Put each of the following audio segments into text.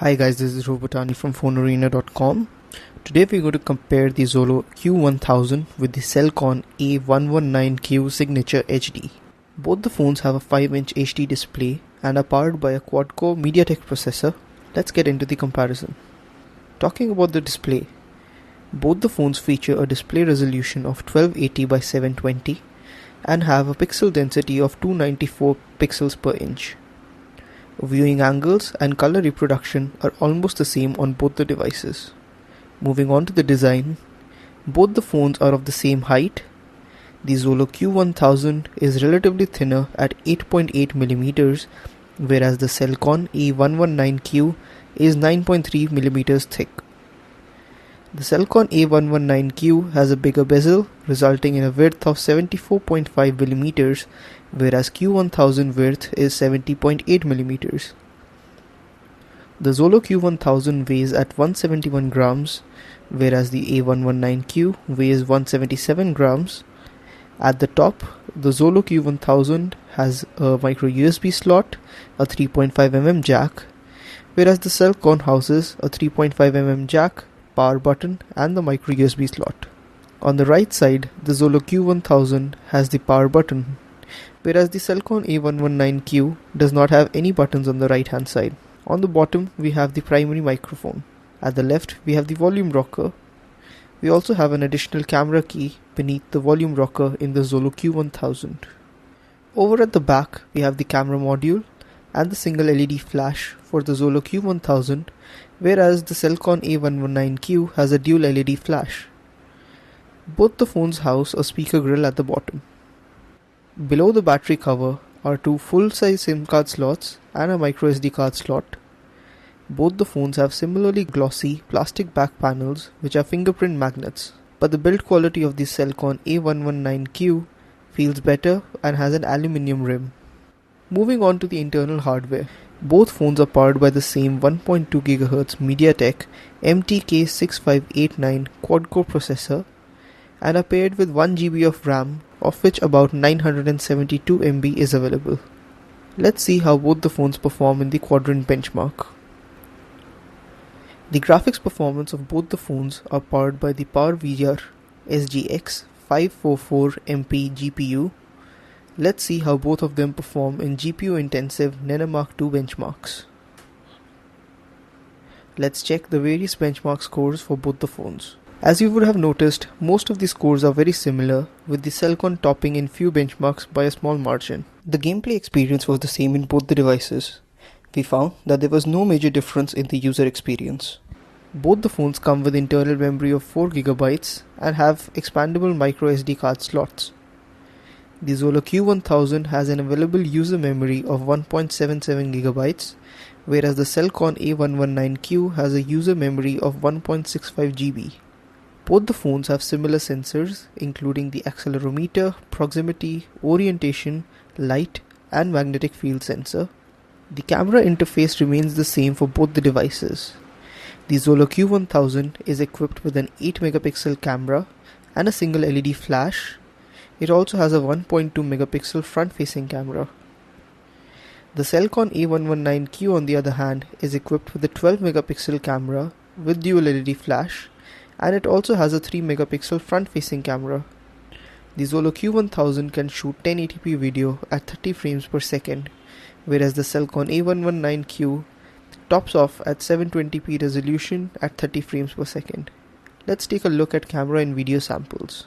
Hi guys, this is Robotani from PhoneArena.com. Today we're going to compare the Xolo Q1000 with the Cellcon A119Q Signature HD. Both the phones have a 5-inch HD display and are powered by a quad-core MediaTek processor. Let's get into the comparison. Talking about the display, both the phones feature a display resolution of 1280 by 720 and have a pixel density of 294 pixels per inch. Viewing angles and color reproduction are almost the same on both the devices. Moving on to the design, both the phones are of the same height. The Xolo Q1000 is relatively thinner at 8.8mm, whereas the Cellcon A119Q is 9.3mm thick. The Cellcon A119Q has a bigger bezel, resulting in a width of 74.5mm, whereas Q1000 width is 70.8mm. The Xolo Q1000 weighs at 171 grams, whereas the A119Q weighs 177 grams. At the top, the Xolo Q1000 has a micro USB slot, a 3.5mm jack, whereas the Cellcon houses a 3.5mm jack, power button and the micro USB slot. On the right side, the Xolo Q1000 has the power button, whereas the Cellcon A119Q does not have any buttons on the right hand side. On the bottom, we have the primary microphone. At the left, we have the volume rocker. We also have an additional camera key beneath the volume rocker in the Xolo Q1000. Over at the back, we have the camera module and the single LED flash for the Xolo Q1000, whereas the Cellcon A119Q has a dual LED flash. Both the phones house a speaker grill at the bottom. Below the battery cover are two full-size SIM card slots and a microSD card slot. Both the phones have similarly glossy plastic back panels which are fingerprint magnets, but the build quality of the Cellcon A119Q feels better and has an aluminium rim. Moving on to the internal hardware, both phones are powered by the same 1.2 GHz MediaTek MTK6589 quad-core processor and are paired with 1 GB of RAM, of which about 972 MB is available. Let's see how both the phones perform in the Quadrant benchmark. The graphics performance of both the phones are powered by the PowerVR SGX 544MP GPU. Let's see how both of them perform in GPU-intensive NenaMark II benchmarks. Let's check the various benchmark scores for both the phones. As you would have noticed, most of the scores are very similar, with the Cellcon topping in few benchmarks by a small margin. The gameplay experience was the same in both the devices. We found that there was no major difference in the user experience. Both the phones come with internal memory of 4GB and have expandable microSD card slots. The Xolo Q1000 has an available user memory of 1.77GB, whereas the Cellcon A119Q has a user memory of 1.65 GB. Both the phones have similar sensors, including the accelerometer, proximity, orientation, light, and magnetic field sensor. The camera interface remains the same for both the devices. The Xolo Q1000 is equipped with an 8MP camera and a single LED flash. It also has a 1.2MP front-facing camera. The Cellcon A119Q, on the other hand, is equipped with a 12MP camera with dual LED flash, and it also has a 3MP front-facing camera. The Xolo Q1000 can shoot 1080p video at 30 frames per second, whereas the Cellcon A119Q tops off at 720p resolution at 30 frames per second. Let's take a look at camera and video samples.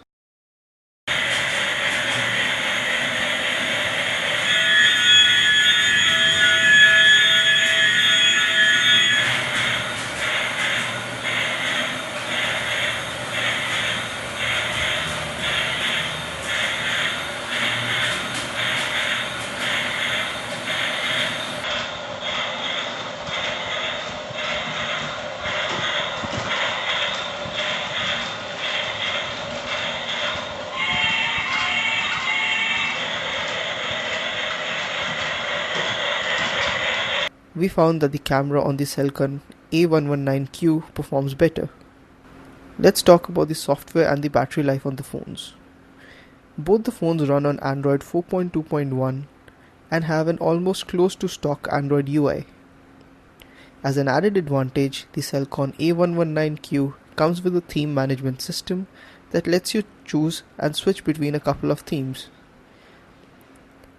We found that the camera on the Cellcon A119Q performs better. Let's talk about the software and the battery life on the phones. Both the phones run on Android 4.2.1 and have an almost close to stock Android UI. As an added advantage, the Cellcon A119Q comes with a theme management system that lets you choose and switch between a couple of themes.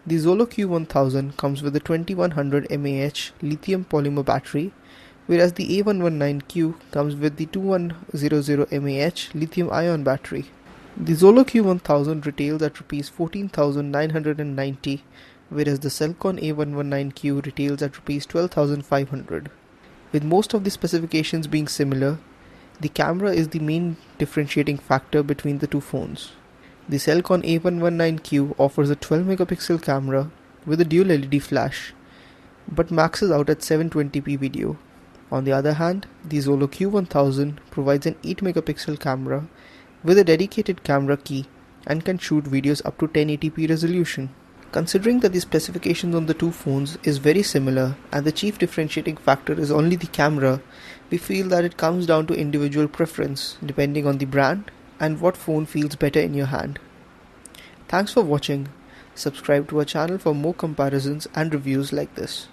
The Xolo Q1000 comes with a 2100 mAh lithium polymer battery, whereas the A119Q comes with the 2100 mAh lithium ion battery. The Xolo Q1000 retails at Rs 14,990, whereas the Cellcon A119Q retails at Rs 12,500. With most of the specifications being similar, the camera is the main differentiating factor between the two phones. The Cellcon A119Q offers a 12 megapixel camera with a dual LED flash, but maxes out at 720p video. On the other hand, the Xolo Q1000 provides an 8 megapixel camera with a dedicated camera key and can shoot videos up to 1080p resolution. Considering that the specifications on the two phones is very similar and the chief differentiating factor is only the camera, we feel that it comes down to individual preference depending on the brand and what phone feels better in your hand. Thanks for watching. Subscribe to our channel for more comparisons and reviews like this.